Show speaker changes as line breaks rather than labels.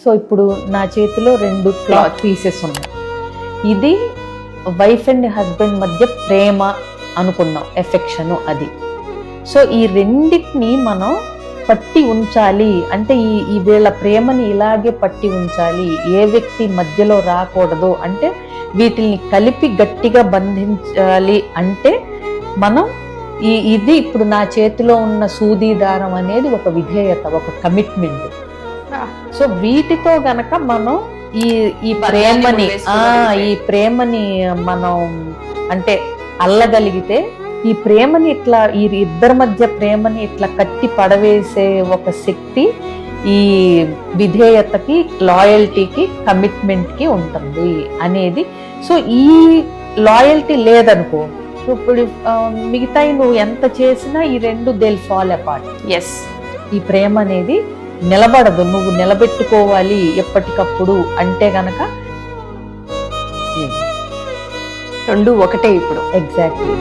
So ఇప్పుడు నా చేతిలో 2 క్లాత్ పీసెస్ ఉన్నాయి. ఇది వైఫ్ అండ్ హస్బెండ్ మధ్య ప్రేమ అనుకుందాం, ఎఫెక్షన్ అది. సో ఈ రెండింటిని మనం పట్టి ఉంచాలి అంటే ఈ వీళ్ళ ప్రేమని ఇలాగే పట్టి ఉంచాలి, ఏ వ్యక్తి మధ్యలో రాకూడదు అంటే వీటిని కలిపి గట్టిగా బంధించాలి అంటే మనం ఇది ఇప్పుడు నా చేతిలో ఉన్న సూది దారం అనేది ఒక విధేయత, ఒక కమిట్మెంట్. సో వీటితో గనక మనం ఈ ప్రేమని మనం అంటే అల్లగలిగితే, ఈ ప్రేమని ఇట్లా ఈ ఇద్దరి మధ్య ప్రేమని ఇట్లా కట్టి పడవేసే ఒక శక్తి ఈ విధేయతకి, లాయల్టీకి, కమిట్మెంట్కి ఉంటుంది అనేది. సో ఈ లాయల్టీ లేదనుకో, ఇప్పుడు మిగతా నువ్వు ఎంత చేసినా ఈ 2 they'll fall apart. ఈ ప్రేమ అనేది నిలబడదు, నువ్వు నిలబెట్టుకోవాలి ఎప్పటికప్పుడు అంటే గనక
2 ఒకటే ఇప్పుడు.
ఎగ్జాక్ట్లీ.